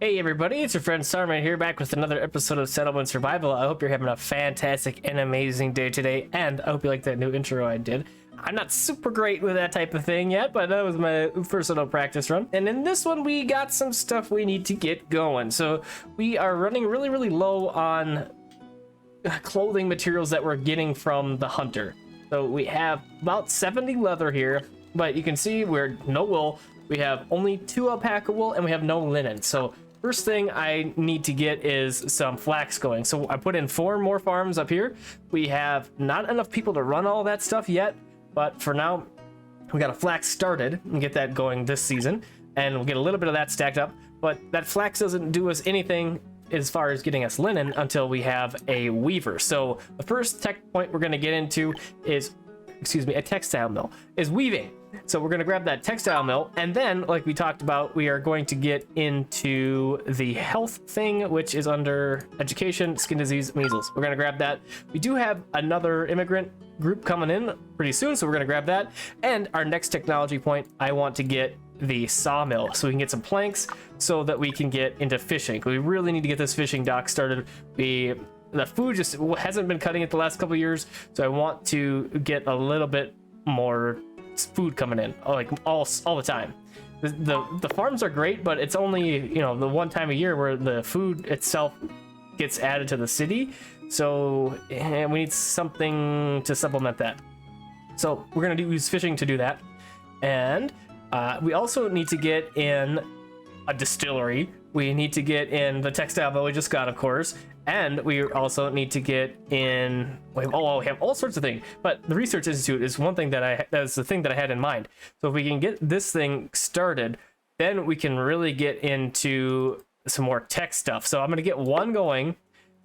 Hey everybody, it's your friend Sarmate here, back with another episode of Settlement Survival. I hope you're having a fantastic and amazing day today, and I hope you like that new intro I did. I'm not super great with that type of thing yet, but that was my first little practice run. And in this one, we got some stuff we need to get going. So we are running really low on clothing materials that we're getting from the hunter. So we have about 70 leather here, but you can see we're no wool. We have only 2 alpaca wool, and we have no linen. So first thing I need to get is some flax going. So I put in 4 more farms up here. We have not enough people to run all that stuff yet, but for now, we got a flax started and get that going this season, and we'll get a little bit of that stacked up. But that flax doesn't do us anything as far as getting us linen until we have a weaver. So the first tech point we're going to get into is, a textile mill, is weaving. So we're going to grab that textile mill, and then, like we talked about, we are going to get into the health thing, which is under education, skin disease, measles. We're going to grab that. We do have another immigrant group coming in pretty soon, so we're going to grab that. And our next technology point, I want to get the sawmill so we can get some planks so that we can get into fishing. We really need to get this fishing dock started. The food just hasn't been cutting it the last couple of years, so I want to get a little bit more food coming in, like all the time. The farms are great, but it's only, the one time a year where the food itself gets added to the city. So we need something to supplement that. So we're gonna use fishing to do that, and we also need to get in a distillery. We need to get in the textile that we just got, of course, and we also need to get in. We have all sorts of things, but the research institute is one thing that's the thing that I had in mind. So if we can get this thing started, then we can really get into some more tech stuff. So I'm gonna get one going,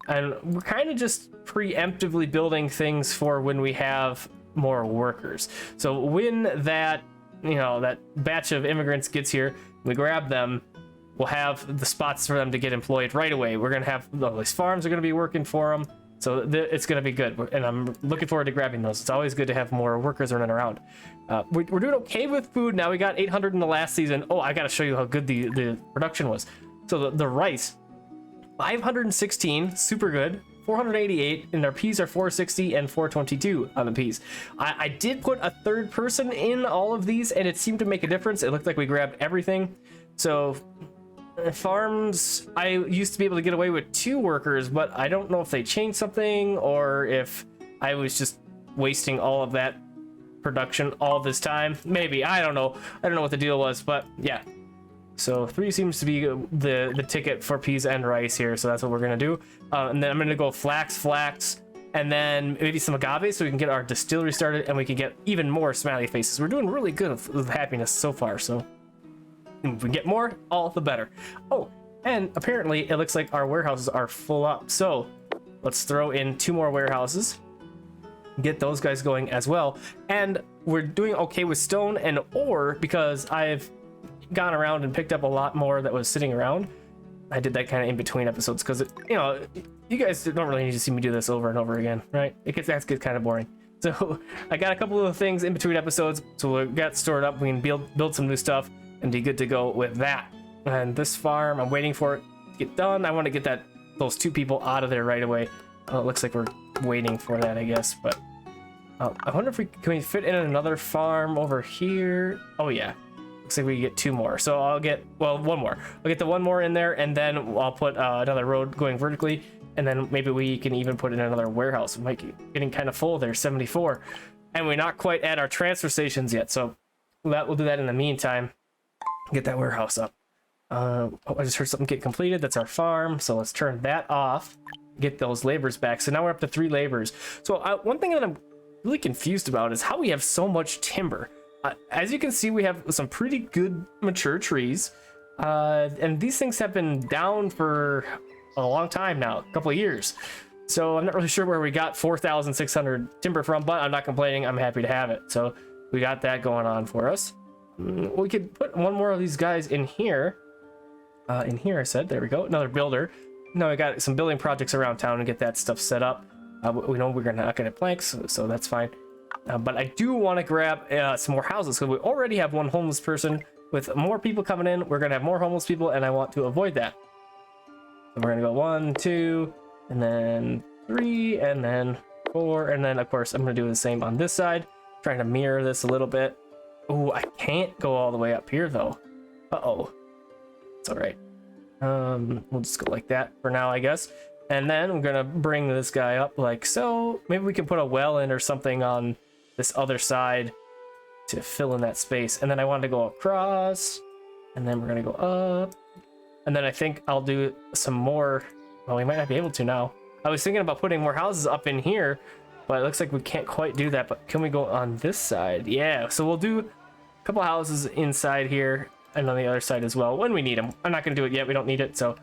and we're kind of just preemptively building things for when we have more workers. So when that that batch of immigrants gets here, we grab them. We'll have the spots for them to get employed right away. We're gonna have all these farms are gonna be working for them, so it's gonna be good. And I'm looking forward to grabbing those. It's always good to have more workers running around. We're doing okay with food now. We got 800 in the last season. Oh, I gotta show you how good the production was. So the rice, 516, super good. 488, and our peas are 460 and 422 on the peas. I did put a third person in all of these, and it seemed to make a difference. It looked like we grabbed everything. So farms, I used to be able to get away with 2 workers, but I don't know if they changed something or if I was just wasting all of that production all this time. Maybe, I don't know what the deal was, but yeah. So 3 seems to be the ticket for peas and rice here, so that's what we're gonna do. And then I'm gonna go flax, and then maybe some agave so we can get our distillery started, and we can get even more smiley faces. We're doing really good with happiness so far, so if we get more, all the better. Oh, and apparently it looks like our warehouses are full up, so let's throw in 2 more warehouses, get those guys going as well. And we're doing okay with stone and ore because I've gone around and picked up a lot more that was sitting around. I did that kind of in between episodes because you guys don't really need to see me do this over and over again, right? That gets kind of boring. So I got a couple of things in between episodes, so we got stored up. We can build some new stuff and be good to go with that. And this farm, I'm waiting for it to get done. I want to get those 2 people out of there right away. It looks like we're waiting for that, I guess. But I wonder if can we fit in another farm over here? Oh yeah. Looks like we get 2 more, so I'll get 1 more. I'll get the 1 more in there, and then I'll put another road going vertically, and then maybe we can even put in another warehouse. We might be getting kind of full there, 74, and we're not quite at our transfer stations yet, so we'll do that in the meantime. Get that warehouse up. I just heard something get completed. That's our farm, so let's turn that off. Get those laborers back. So now we're up to 3 laborers. So one thing that I'm really confused about is how we have so much timber. As you can see, we have some pretty good mature trees, and these things have been down for a long time now, a couple of years. So I'm not really sure where we got 4,600 timber from, but I'm not complaining. I'm happy to have it. So we got that going on for us. We could put 1 more of these guys in here. I said, there we go, another builder. Now we got some building projects around town and get that stuff set up. We know we're not gonna planks, so that's fine. But I do want to grab some more houses because we already have 1 homeless person. with more people coming in, we're gonna have more homeless people, and I want to avoid that. So we're gonna go 1, 2, and then 3, and then 4, and then of course I'm gonna do the same on this side, trying to mirror this a little bit. Oh, I can't go all the way up here though. Uh-oh. It's all right. We'll just go like that for now, I guess. And then I'm gonna bring this guy up like so. Maybe we can put a well in or something on this other side to fill in that space. And then I want to go across, and then we're gonna go up, and then I think I'll do some more. Well, we might not be able to now. I was thinking about putting more houses up in here, but it looks like we can't quite do that. But can we go on this side? Yeah, so we'll do a couple houses inside here and on the other side as well when we need them. I'm not gonna do it yet. We don't need it, so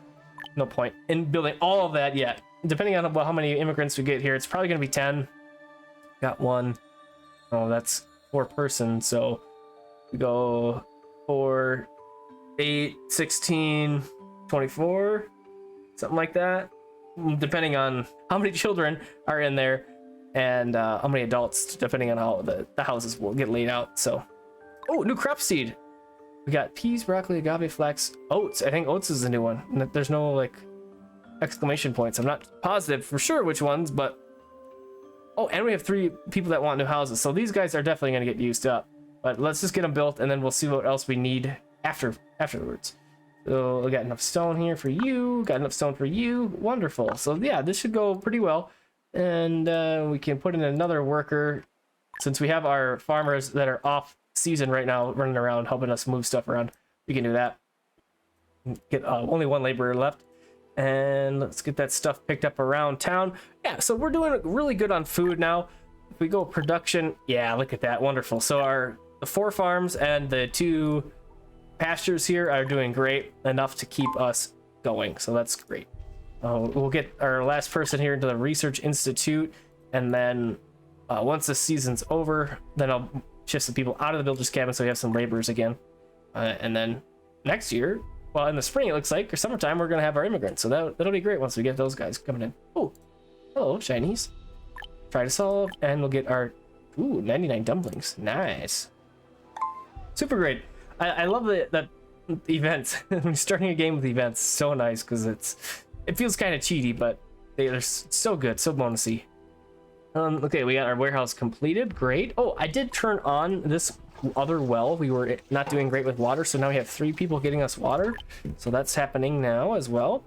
no point in building all of that yet. Depending on how many immigrants we get here, it's probably gonna be 10. Got 1. Oh, that's 4 persons, so we go 4, 8, 16, 24, something like that, depending on how many children are in there and how many adults, depending on how the houses will get laid out. So, oh, new crop seed. We got peas, broccoli, agave, flax, oats. I think oats is the new one. There's no like exclamation points. I'm not positive for sure which ones, but oh, and we have 3 people that want new houses. So these guys are definitely going to get used up. But let's just get them built, and then we'll see what else we need afterwards. So we got enough stone here for you. Got enough stone for you. Wonderful. So yeah, this should go pretty well. And we can put in another worker, since we have our farmers that are off season right now running around helping us move stuff around. We can do that. Get only 1 laborer left, and let's get that stuff picked up around town. Yeah, so we're doing really good on food now. If we go production, yeah, look at that, wonderful. So the 4 farms and the 2 pastures here are doing great, enough to keep us going, so that's great. We'll get our last person here into the research institute, and then once the season's over, then I'll shift some people out of the builder's cabin so we have some laborers again. And then next year, well, in the spring it looks like, or summertime, we're gonna have our immigrants, so that'll be great once we get those guys coming in. Oh, hello, shinies. Try to solve, and we'll get our 99 dumplings. Nice, super great. I love that events. Starting a game with events, so nice, because it feels kind of cheaty, but they're so good, so bonusy. Okay, we got our warehouse completed. Great. Oh, I did turn on this other well. We were not doing great with water, so now we have 3 people getting us water, so that's happening now as well.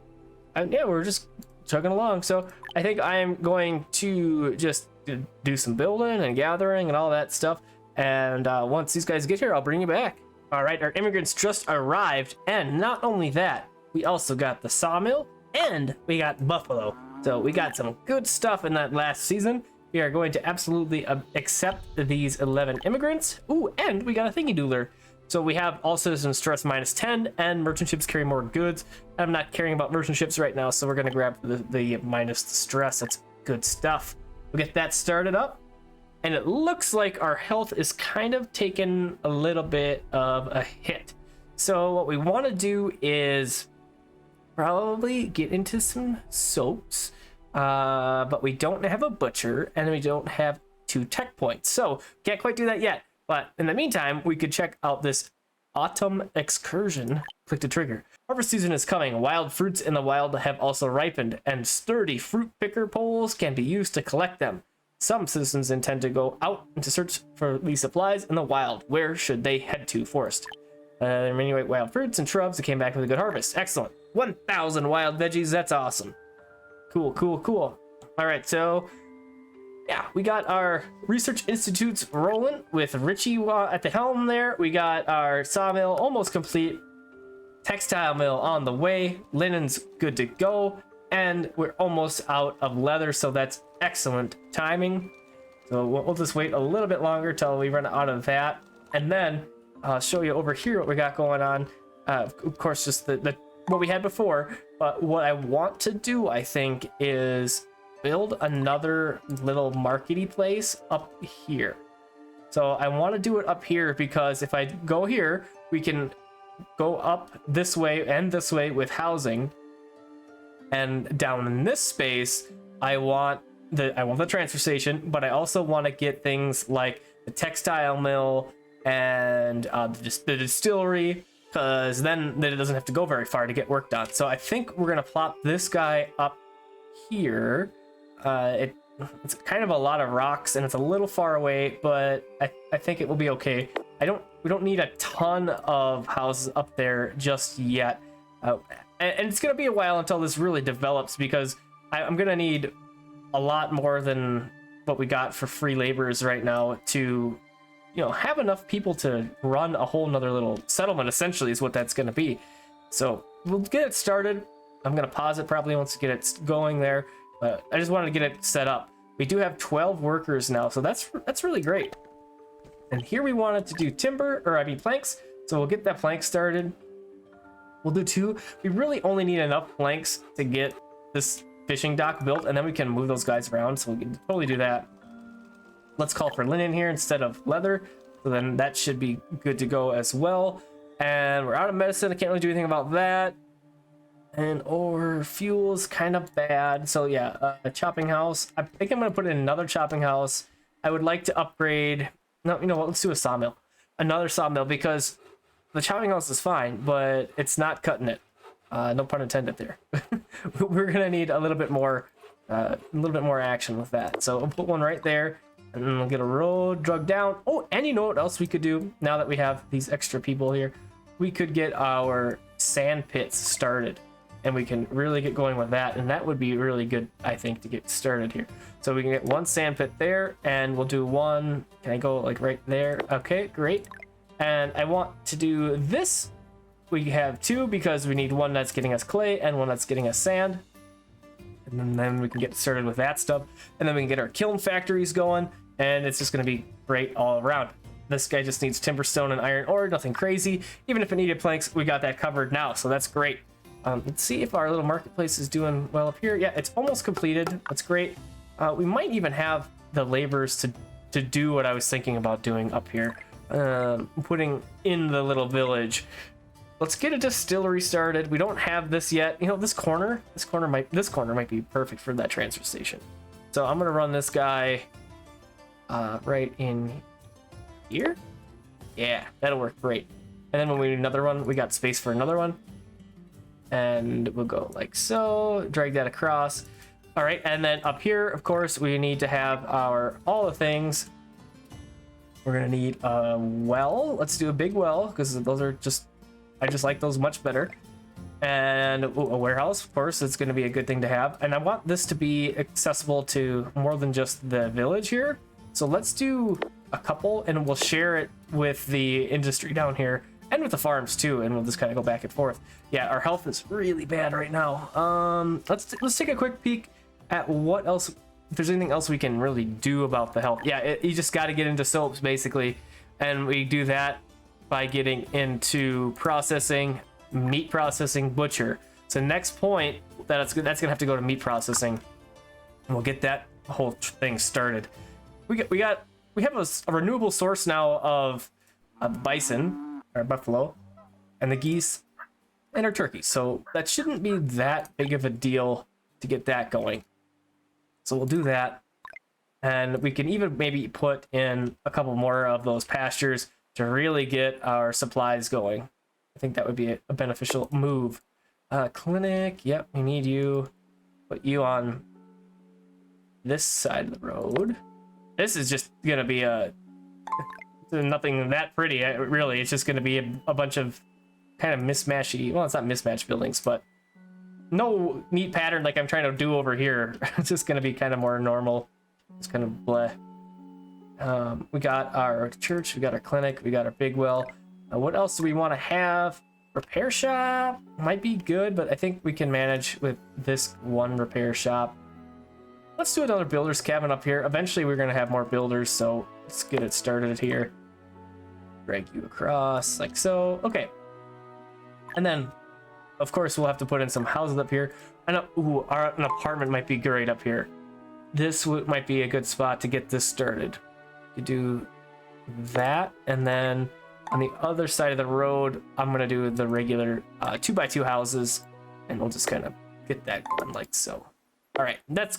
And yeah, we're just chugging along. So I think I'm going to just do some building and gathering and all that stuff, and once these guys get here, I'll bring you back. All right, our immigrants just arrived, and not only that, we also got the sawmill and we got buffalo. So we got some good stuff in that last season. We are going to absolutely accept these 11 immigrants. Ooh, and we got a thingy doodler. So we have all citizens stress -10, and merchant ships carry more goods. I'm not caring about merchant ships right now, so we're gonna grab the minus the stress. That's good stuff. We'll get that started up. And it looks like our health is kind of taking a little bit of a hit. So what we want to do is probably get into some soaps, but we don't have a butcher, and we don't have 2 tech points, so can't quite do that yet. But in the meantime, we could check out this autumn excursion. Click the trigger. Harvest season is coming. Wild fruits in the wild have also ripened, and sturdy fruit picker poles can be used to collect them. Some citizens intend to go out to search for these supplies in the wild. Where should they head to? Forest. There are many wild fruits and shrubs that came back with a good harvest. Excellent. 1,000 wild veggies. That's awesome. Cool, cool, cool. All right, so yeah, we got our research institutes rolling with Richie at the helm there. We got our sawmill almost complete. Textile mill on the way. Linen's good to go. And we're almost out of leather, so that's excellent timing. So we'll just wait a little bit longer till we run out of that, and then I'll show you over here what we got going on. Of course, just the what we had before, but what I want to do, I think, is build another little markety place up here. So I want to do it up here because if I go here, we can go up this way and this way with housing. And down in this space, I want the transfer station, but I also want to get things like the textile mill and the distillery, because then it doesn't have to go very far to get work done. So I think we're gonna plop this guy up here. It's kind of a lot of rocks and it's a little far away, but I think it will be okay. We don't need a ton of houses up there just yet. And it's gonna be a while until this really develops, because I'm gonna need a lot more than what we got for free laborers right now to, have enough people to run a whole nother little settlement, essentially, is what that's gonna be. So we'll get it started. I'm gonna pause it probably once we get it going there. But I just wanted to get it set up. We do have 12 workers now, so that's really great. And here we wanted to do planks. So we'll get that plank started. We'll do 2. We really only need enough planks to get this fishing dock built, and then we can move those guys around. So we can totally do that. Let's call for linen here instead of leather. So then that should be good to go as well. And we're out of medicine. I can't really do anything about that. And ore fuel's kind of bad. So yeah, a chopping house. I think I'm gonna put in another chopping house. I would like to upgrade. No, you know what? Let's do a sawmill. Another sawmill, because the chopping house is fine, but it's not cutting it. No pun intended there. We're gonna need a little bit more action with that. So we'll put one right there, and then we'll get a road drug down. Oh, and you know what else we could do now that we have these extra people here? We could get our sand pits started. And we can really get going with that, and that would be really good, I think, to get started here. So we can get one sand pit there, and we'll do one. Can I go like right there? Okay, great. And I want to do this. We have 2 because we need one that's getting us clay and one that's getting us sand. And then we can get started with that stuff. And then we can get our kiln factories going, and it's just going to be great all around. This guy just needs timber, stone, and iron ore, nothing crazy. Even if it needed planks, we got that covered now, so that's great. Let's see if our little marketplace is doing well up here. Yeah, it's almost completed. That's great. We might even have the laborers to do what I was thinking about doing up here. Putting in the little village. Let's get a distillery started. We don't have this yet. This corner might be perfect for that transfer station. So I'm gonna run this guy right in here. Yeah, that'll work great. And then when we need another one, we got space for another one. And we'll go like so, drag that across. All right, and then up here, of course, we need to have all the things. We're gonna need a well. Let's do a big well, because those are I just like those much better. And a warehouse, of course, it's gonna be a good thing to have. And I want this to be accessible to more than just the village here. So let's do a couple, and we'll share it with the industry down here. And with the farms too, and we'll just kind of go back and forth. Yeah, our health is really bad right now. Let's take a quick peek at what else, if there's anything else we can really do about the health. Yeah, you just got to get into soaps basically, and we do that by getting into processing, meat processing, butcher. So next point that's gonna have to go to meat processing, and we'll get that whole thing started. We have a renewable source now of bison. Our buffalo, and the geese, and our turkeys. So that shouldn't be that big of a deal to get that going. So we'll do that. And we can even maybe put in a couple more of those pastures to really get our supplies going. I think that would be a beneficial move. Clinic, yep, we need you. Put you on this side of the road. This is just gonna be nothing that pretty, really. It's just going to be a bunch of kind of mismatchy, well, it's not mismatched buildings, but no neat pattern like I'm trying to do over here. It's just going to be kind of more normal. It's kind of bleh. We got our church, we got our clinic, we got our big well. What else do we want to have? Repair shop might be good, but I think we can manage with this one repair shop. Let's do another builder's cabin up here. Eventually we're going to have more builders, so let's get it started here. Drag you across like so. Okay. And then, of course, we'll have to put in some houses up here. And an apartment might be great up here. This might be a good spot to get this started. You do that, and then on the other side of the road, I'm gonna do the regular 2x2 houses, and we'll just kind of get that going like so. All right, that's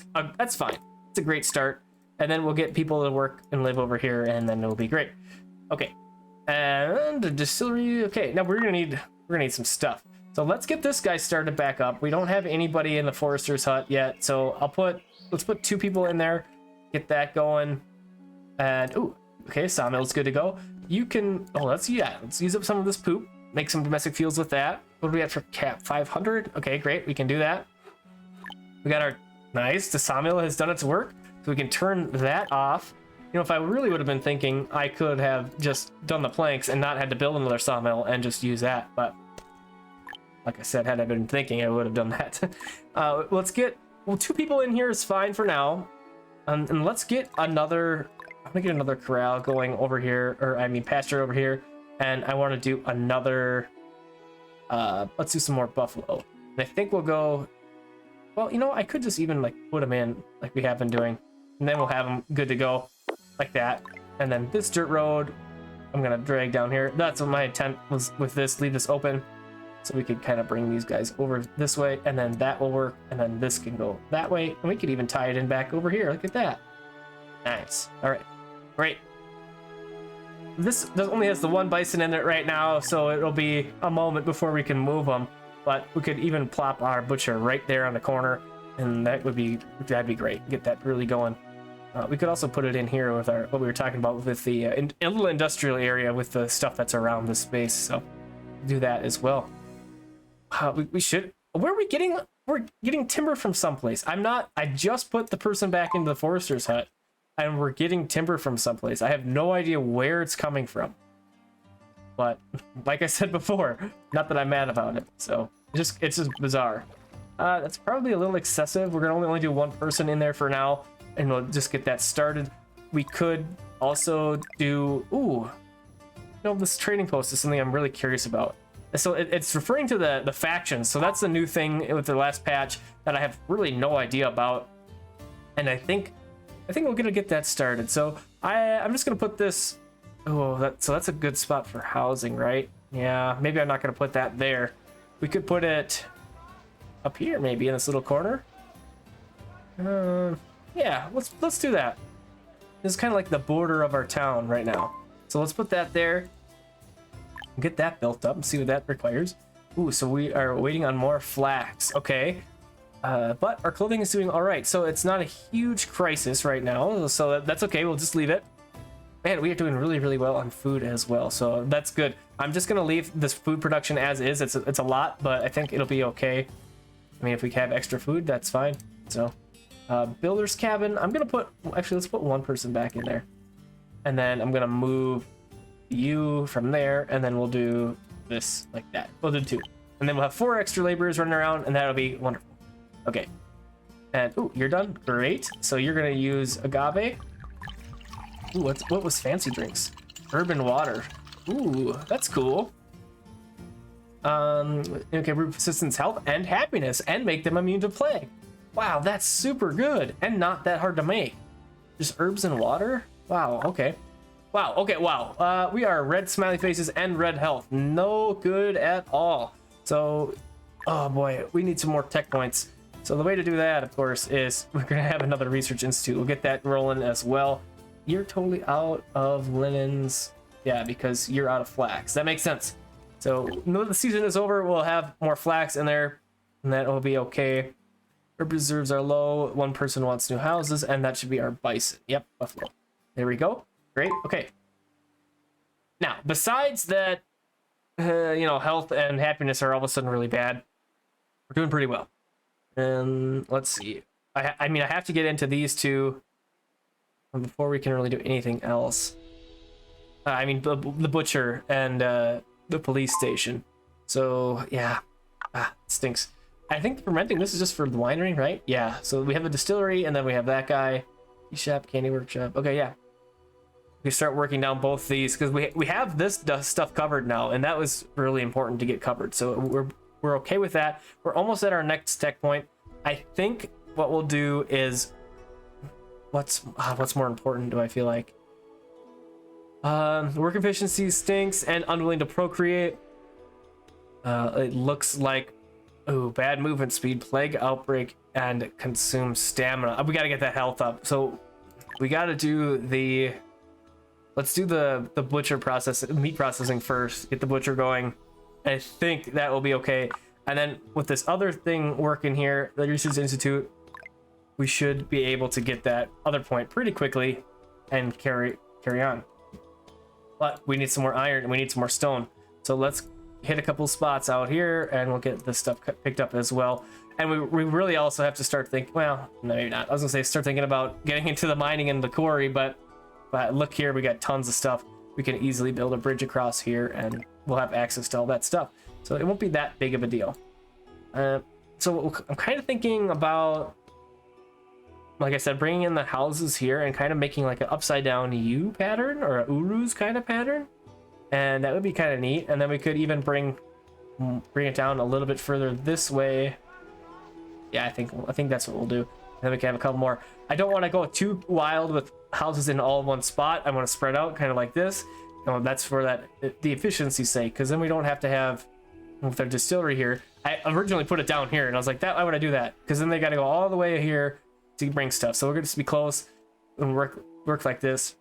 fine. It's a great start. And then we'll get people to work and live over here, and then it'll be great. Okay, And a distillery. Okay, now we're gonna need some stuff. So let's get this guy started back up. We don't have anybody in the forester's hut yet, so let's put 2 people in there, get that going. And ooh, okay, sawmill's good to go. You can let's use up some of this poop, make some domestic fuels with that. What do we have for cap? 500. Okay, great, we can do that. We got our nice. The sawmill has done its work, so we can turn that off. You know, if I really would have been thinking, I could have just done the planks and not had to build another sawmill and just use that, but like I said, had I been thinking, I would have done that. Let's get 2 people in here is fine for now, and let's get another. I'm gonna get another corral going over here, or I mean pasture over here, and I want to do another. Let's do some more buffalo. And I think we'll go. Well, you know, I could just even like put them in like we have been doing, and then we'll have them good to go, like that. And then this dirt road, I'm gonna drag down here. That's what my intent was with this. Leave this open, so we could kind of bring these guys over this way, and then that will work, and then this can go that way, and we could even tie it in back over here. Look at that. Nice. All right. Great. This only has the 1 bison in it right now, so it'll be a moment before we can move them. But we could even plop our butcher right there on the corner, and that'd be great. Get that really going. We could also put it in here with what we were talking about with the a little industrial area with the stuff that's around the space. So do that as well. We should. Where are we getting? We're getting timber from someplace. I just put the person back into the forester's hut, and we're getting timber from someplace. I have no idea where it's coming from. But like I said before, not that I'm mad about it. So it's just bizarre. That's probably a little excessive. We're gonna only do 1 person in there for now, and we'll just get that started. We could also do. Ooh, this trading post is something I'm really curious about. So it's referring to the factions. So that's the new thing with the last patch that I have really no idea about, and I think we're gonna get that started. So I'm just gonna put this. Oh, that's a good spot for housing, right? Yeah, maybe I'm not gonna put that there. We could put it up here, maybe in this little corner. Yeah, let's do that. This is kind of like the border of our town right now. So let's put that there. Get that built up and see what that requires. Ooh, so we are waiting on more flax. Okay. But our clothing is doing all right, so it's not a huge crisis right now, so that's okay. We'll just leave it. Man, we are doing really, really well on food as well, so that's good. I'm just gonna leave this food production as is. It's a lot, but I think it'll be okay. I mean, if we have extra food, that's fine. So, builder's cabin. I'm gonna let's put 1 person back in there, and then I'm gonna move you from there, and then we'll do this like that. We'll do 2, and then we'll have 4 extra laborers running around, and that'll be wonderful. Okay, and ooh, you're done. Great. So you're gonna use agave. Ooh, what was fancy drinks? Urban water. Ooh, that's cool. Okay, root persistence, health, and happiness, and make them immune to plague. Wow, that's super good, and not that hard to make. Just herbs and water? Wow, okay. Wow, okay, wow. We are red smiley faces and red health. No good at all. So, oh boy, we need some more tech points. So the way to do that, of course, is we're gonna have another research institute. We'll get that rolling as well. You're totally out of linens. Yeah, because you're out of flax. That makes sense. So when the season is over, we'll have more flax in there, and that will be okay. Herb reserves are low. 1 person wants new houses, and that should be our bison. Yep, buffalo. There we go. Great. Okay. Now, besides that, health and happiness are all of a sudden really bad. We're doing pretty well. And let's see. I mean, I have to get into these 2 before we can really do anything else. I mean, the butcher and the police station. So yeah, it stinks. I think fermenting, this is just for the winery, right? Yeah, so we have the distillery, and then we have that guy. Tea shop, candy workshop. Okay, yeah. We start working down both these, because we have this stuff covered now, and that was really important to get covered. So we're okay with that. We're almost at our next tech point. I think what we'll do is... What's more important, do I feel like? Work efficiency stinks and unwilling to procreate. It looks like... Ooh, bad movement speed, plague outbreak, and consume stamina. We gotta get that health up. So we gotta do the let's do the butcher process, meat processing first. Get the butcher going. I think that will be okay. And then with this other thing working here, the Research Institute, we should be able to get that other point pretty quickly and carry on. But we need some more iron and we need some more stone. So let's hit a couple spots out here and we'll get this stuff picked up as well. And we really also have to start thinking, well, no, maybe not. I was gonna say start thinking about getting into the mining and the quarry, but look here, we got tons of stuff. We can easily build a bridge across here and we'll have access to all that stuff. So it won't be that big of a deal. So I'm kind of thinking about, like I said, bringing in the houses here and kind of making like an upside down U pattern or a Uruz kind of pattern. And that would be kind of neat. And then we could even bring it down a little bit further this way. Yeah, I think that's what we'll do. And then we can have a couple more. I don't want to go too wild with houses in all one spot. I want to spread out kind of like this. That's for the efficiency's sake, because then we don't have to have with our distillery here. I originally put it down here and I was like, why would I do that? Because then they got to go all the way here to bring stuff. So we're going to be close and work like this.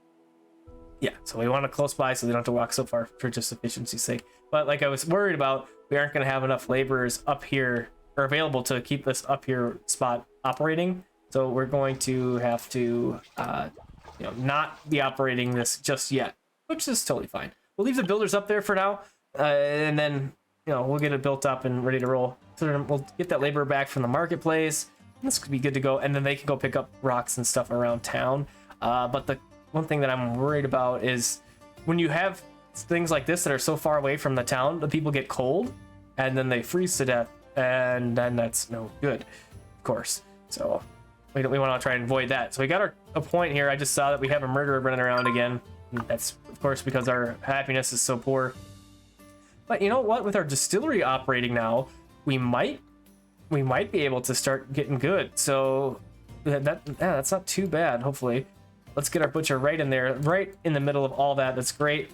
Yeah, so we want it close by so they don't have to walk so far for just efficiency's sake. But like I was worried about, we aren't going to have enough laborers up here or available to keep this up here spot operating. So we're going to have to not be operating this just yet, which is totally fine. We'll leave the builders up there for now, and then we'll get it built up and ready to roll. So then we'll get that labor back from the marketplace. This could be good to go, and then they can go pick up rocks and stuff around town. But the one thing that I'm worried about is when you have things like this that are so far away from the town, the people get cold and then they freeze to death, and then that's no good, of course. So we want to try and avoid that. So we got a point here. I just saw that we have a murderer running around again. That's of course because our happiness is so poor. But you know what? With our distillery operating now, we might be able to start getting good. So that's not too bad. Hopefully, let's get our butcher right in there, right in the middle of all that. That's great.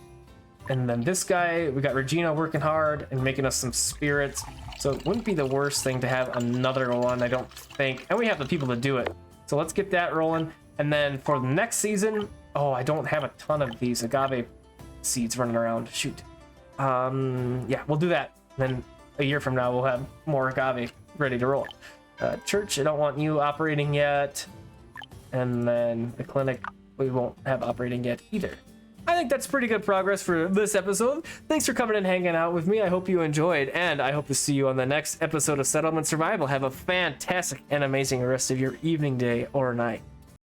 And then this guy, we got Regina working hard and making us some spirits. So it wouldn't be the worst thing to have another one, I don't think. And we have the people to do it. So let's get that rolling. And then for the next season, I don't have a ton of these agave seeds running around. Shoot. Yeah, we'll do that. Then a year from now, we'll have more agave ready to roll. Church, I don't want you operating yet. And then the clinic, we won't have operating yet either. I think that's pretty good progress for this episode. Thanks for coming and hanging out with me. I hope you enjoyed, and I hope to see you on the next episode of Settlement Survival. Have a fantastic and amazing rest of your evening, day, or night.